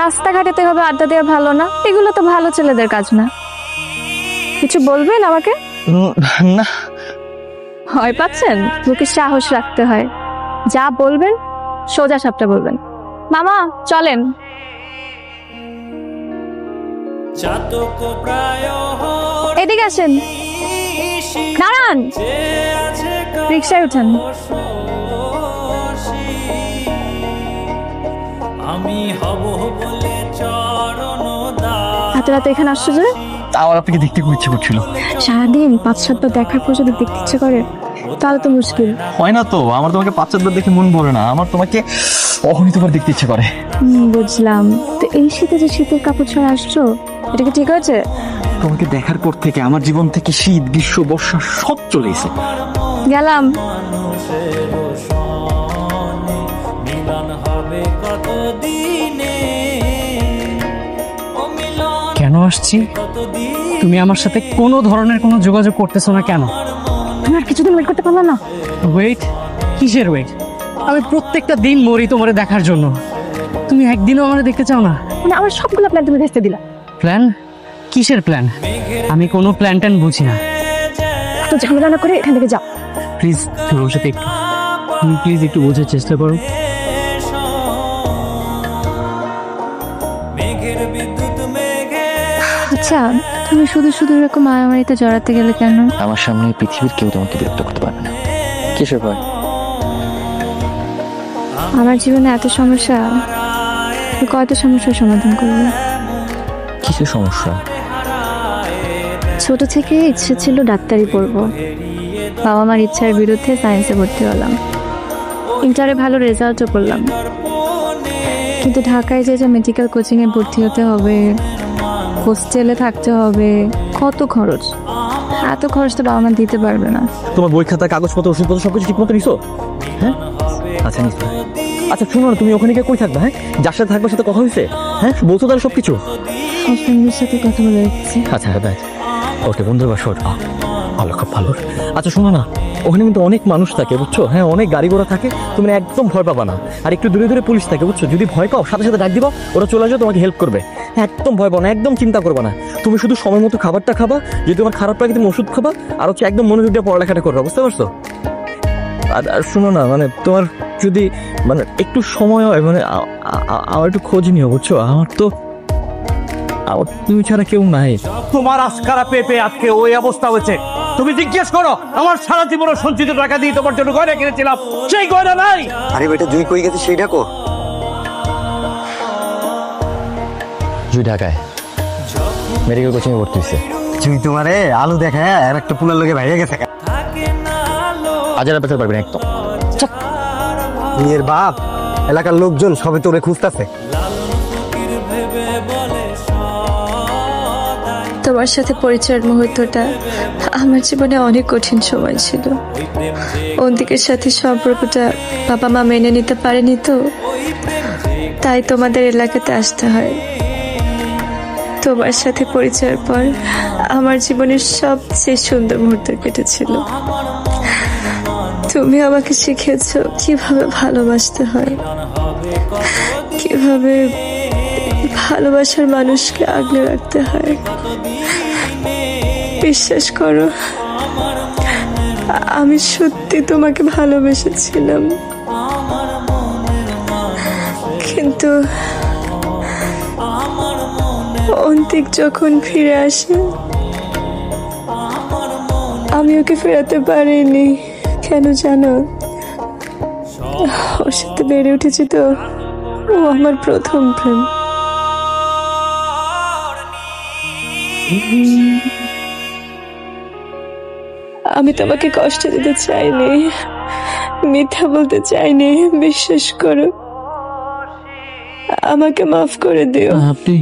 রাস্তাঘাটে তো এভাবে আড্ডা দেওয়া ভালো না, এগুলো তো ভালো ছেলেদের কাজ না। কিছু বলবেন আমাকে? না। ভয় পাচ্ছেন? বুকে সাহস রাখতে হয়। যা বলবেন সোজা সাপটা বলবেন। মামা চলেন। এদিকে আসেন। দাঁড়ান, রিক্সায় উঠেন। এত রাতে এখানে আসছো যে? আমার আপনাকে দেখতে খুব ইচ্ছে করছিল। সারাদিন 5-7 বার দেখার পর যদি দেখতে ইচ্ছে করে তাহলে তো মুশকিল। হয় না তো, আমার তোমাকে 5-7 বার দেখে মন ভরে না, আমার তোমাকে অগণিতবার দেখতে ইচ্ছে করে। বুঝলাম। তো এই শীতে যে শীতের কাপড় ছাড়া আসছো, এটা কি ঠিক আছে? তোমাকে দেখার পর থেকে আমার জীবন থেকে শীত, গ্রীষ্ম, বর্ষা সব চলে এসে গেলাম। কেন আসছি? তুমি আমার সাথে কোনো ধরনের কোনো যোগাযোগ করতেছো না কেন? তুমি আর কিছুদিন ওয়েট করতে পারলো না? ওয়েট? কিসের ওয়েট? আমি প্রত্যেকটা দিন মরি তোমারে দেখার জন্য, তুমি একদিনও আমারে দেখতে চাও না। মানে আমার সবগুলো প্ল্যান তুমি ভেস্তে দিলা। প্ল্যান? কিসের প্ল্যান? আমি কোনো প্ল্যান ট্যান বুঝি না। তো ঝামেলা না করে এখান থেকে যাও প্লিজ। তুমি আমার সাথে একটু, তুমি প্লিজ একটু বোঝার চেষ্টা করো। আচ্ছা, তুমি শুধু শুধু এরকম মারামারিতে জড়াতে গেলে কেন? আমার সামনে পৃথিবীর কেউ তোমাকে বিরক্ত করতে পারবে না। কিসের ভয়? আমার জীবনে এত সমস্যা, কত সমস্যার সমাধান করবে। কিসের সমস্যা? ছোট থেকে ইচ্ছে ছিল ডাক্তারি পড়বো, বাবা মার ইচ্ছার বিরুদ্ধে সায়েন্সে ভর্তি হলাম। ইন্টারে ভালো রেজাল্টও করলাম, কিন্তু ঢাকায় যে মেডিকেল কোচিংয়ে ভর্তি হতে হবে, হোস্টেলে থাকতে হবে, কত খরচ। এত খরচ তো বাবা মা দিতে পারবে না। তোমার বই খাতা, কাগজপত্র, ওষুধপত্র সবকিছু ঠিক মতো নিছো? হ্যাঁ, আচ্ছা নিছো। আচ্ছা শুনো না, তুমি ওখানে গিয়ে কই থাকবে? হ্যাঁ, যার সাথে থাকবার সাথে কথা হয়েছে? হ্যাঁ, বলছো তাহলে সবকিছু? হাজবেন্ডের সাথে কথা বলে রেখেছি। আচ্ছা দেখ, ওকে বন্ধুর বাসা ওটা ভালো, খুব ভালো। আচ্ছা শোনো না, ওখানে কিন্তু অনেক মানুষ থাকে বুঝছো, হ্যাঁ অনেক গাড়ি ঘোড়া থাকে, তুমি একদম ভয় পাবা না। আর একটু দূরে দূরে পুলিশ থাকে বুঝছো, যদি ভয় পাও সাথে সাথে ডাক দিবা, ওরা চলে আসবে তোমাকে হেল্প করবে। একদম ভয় পাও না, একদম চিন্তা করবা না। তুমি শুধু সময় মতো খাবারটা খাবা, যদি তোমার খারাপ লাগে তুমি ওষুধ খাবা, আর হচ্ছে একদম মনোযোগ দিয়ে পড়ালেখাটা করবা, বুঝতে পারছো? আর শোনো না, মানে তোমার যদি মানে একটু সময় হয়, মানে আমার একটু খোঁজ নিও বুঝছো, আমার তুমি ছাড়া কেউ নাই। তোমার আজকারা পেয়ে আজকে ওই অবস্থা হয়েছে। তুমি জিজ্ঞেস করো, আমার সারা জীবনের সঞ্চিত টাকা দিয়ে তোমার জন্য গয়না কিনেছিলাম, সেই গয়না নাই। আরে বেটা, জুই কই গেছে সেই ডাকো। জুই ঢাকায় মেডিকেল কোচিং এ ভর্তি হয়েছে। জুই তোমারে আলু দেখে আর একটা পুলার লোকে ভাইয়া গেছে। আজ আর পেতে পারবি না একদম। মেয়ের বাপ, এলাকার লোকজন সবে তোরে খুঁজতেছে। তোমার সাথে পরিচয়ের মুহূর্তটা আমার জীবনে অনেক কঠিন সময় ছিল। অন্তিকের সাথে সম্পর্কটা বাবা মা মেনে নিতে পারেনি, তো তাই তোমাদের এলাকাতে আসতে হয়। তোমার সাথে পরিচয়ের পর আমার জীবনের সবচেয়ে সুন্দর মুহূর্ত কেটেছিল। তুমি আমাকে শিখিয়েছো কিভাবে ভালোবাসতে হয়, কিভাবে ভালোবাসার মানুষকে আগলে রাখতে হয়। বিশ্বাস করো, আমি সত্যি তোমাকে ভালোবেসেছিলাম, কিন্তু অন্তিক যখন ফিরে আসে আমি ওকে ফেরাতে পারিনি। কেন জানো? ওর সাথে বেড়ে উঠেছি তো, ও আমার প্রথম প্রেম। আমি তোমাকে কষ্ট দিতে চাইনি, মিথ্যা বলতে চাইনি। বিশ্বাস করো, আমাকে মাফ করে দিও। আপনি